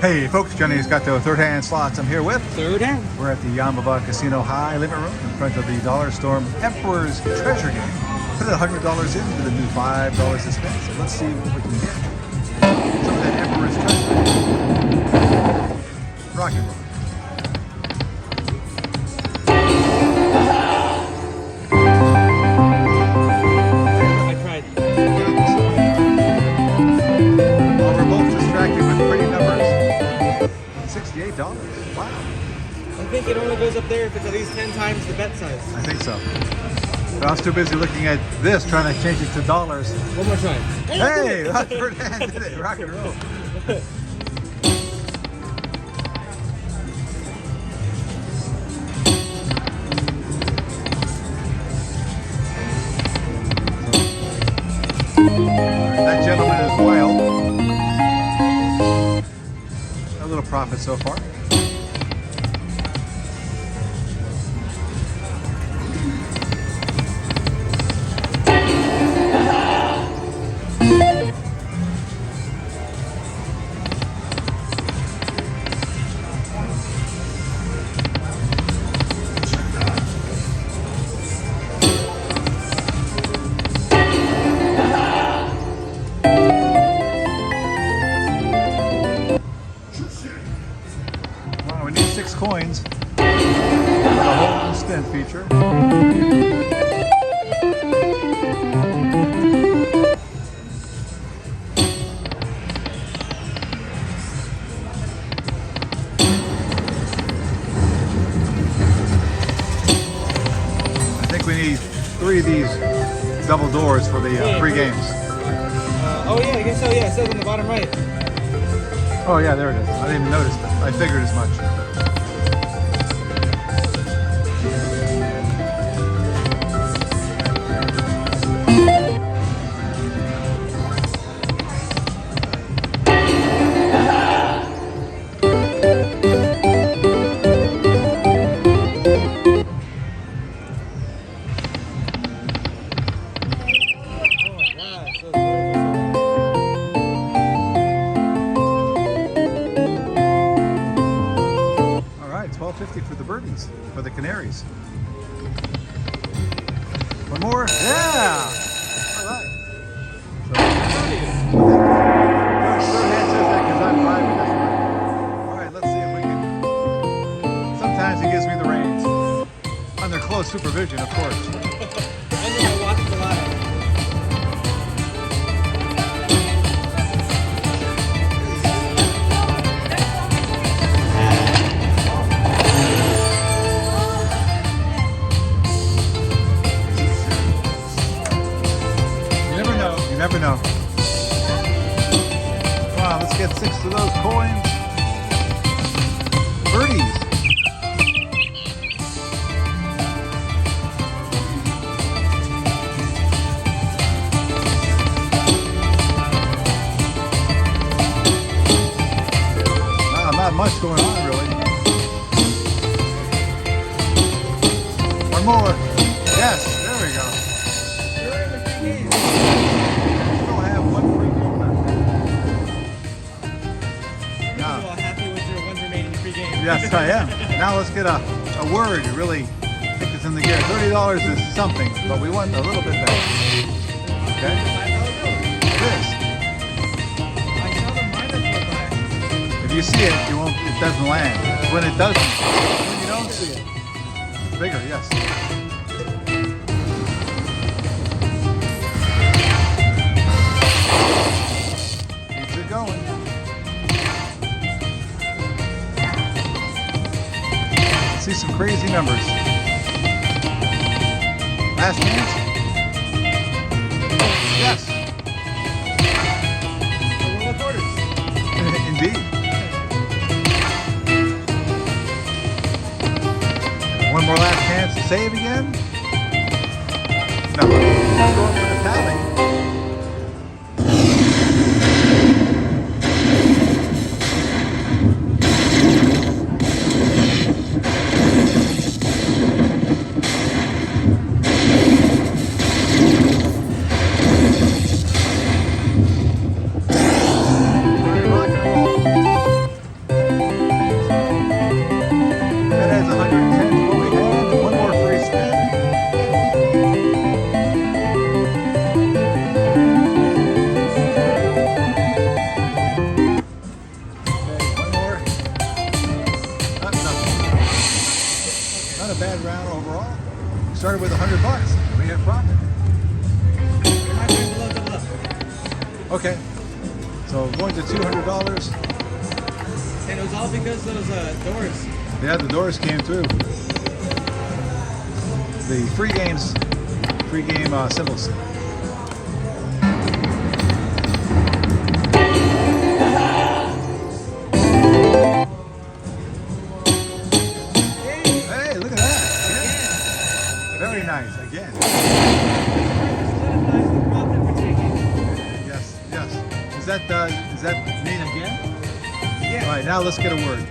Hey folks, Johnny's got the third hand slots. I'm here with. Third hand. We're at the Yamava Casino High Limit Room in front of the Dollar Storm Emperor's Treasure Game. Put $100 in with a new $5 to spend. So let's see what we can get. Some of that Emperor's Treasure. Rock and roll. $68. Wow. I think it only goes up there if it's at least 10 times the bet size. I think so. But I was too busy looking at this, trying to change it to dollars. One more try. Hey, third hand did it. Rock and roll. That gentleman is wild. A little profit so far. We need 6 coins for the whole spin feature. I think we need 3 of these double doors for the free games. Oh yeah, I guess so. Yeah, it says on the bottom right. Oh yeah, there it is. I didn't even notice that. I figured as much. $12.50 for the birdies, for the canaries. One more? Yeah! All right. So, third hand says that because I'm driving this way. All right, let's see if we can. Sometimes he gives me the reins. Under close supervision, of course. Under my watchful eye. You never know. Come on, let's get 6 of those coins. Birdies. Wow, not much going on really. One more. Yes, there we go. You're in the free game. Yes, I am. Now let's get a word to really kick us in the gear. $30 is something, but we want a little bit better. Okay? This. If you see it, you won't. It doesn't land. When it doesn't, when you don't see it, it's bigger. Yes. Keeps it going. See some crazy numbers. Last chance? Yes. Indeed. One more last chance to save again? No. I'm going for the tally. Not a bad round overall. We started with $100 and we had profit. My friend below double up. Okay. So going to $200. And it was all because those doors. Yeah, the doors came through. The free game symbols. Hey, look at that. Yeah. Very nice. Again. Yes, yes. Is that Nate again? Yeah. All right, now let's get a word.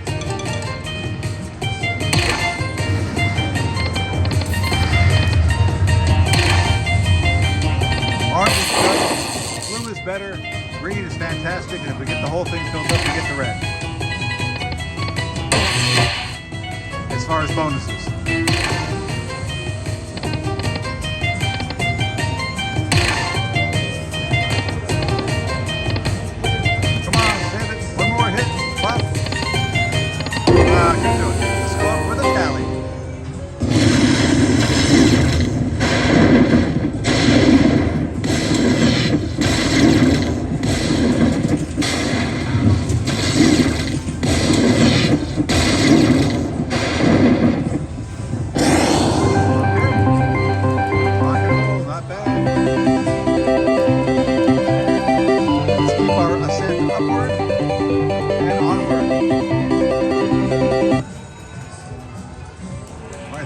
Orange is good, blue is better, green is fantastic, and if we get the whole thing filled up, we get the red. As far as bonuses. Come on, David, one more hit, flop. Ah, you're doing it. Let's go up with a tally.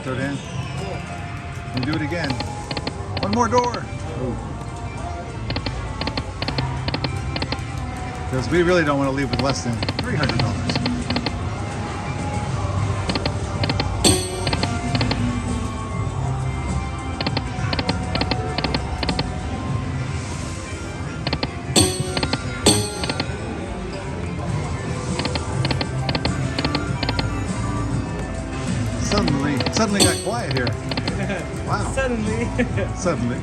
Third hand. And do it again. One more door. Because we really don't want to leave with less than $300. Suddenly got quiet here. Wow. Suddenly.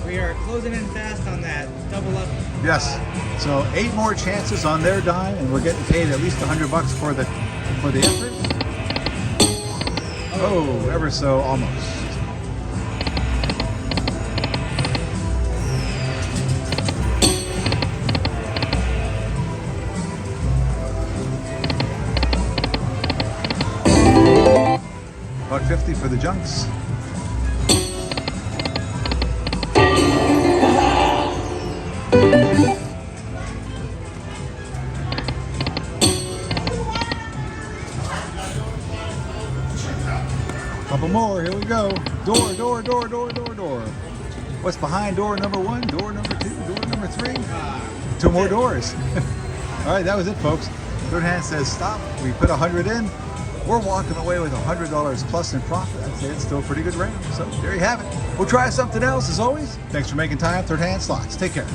We are closing in fast on that double up. Yes. So 8 more chances on their dime, and we're getting paid at least $100 for the effort. Oh, ever so almost. $1.50 for the junks. Couple more, here we go. Door, door, door, door, door, door. What's behind door number 1, door number 2, door number 3? 2 more doors. All right, that was it, folks. Third hand says stop. We put 100 in. We're walking away with $100 plus in profit. I'd say it's still a pretty good round. So there you have it. We'll try something else as always. Thanks for making time. Third hand slots. Take care.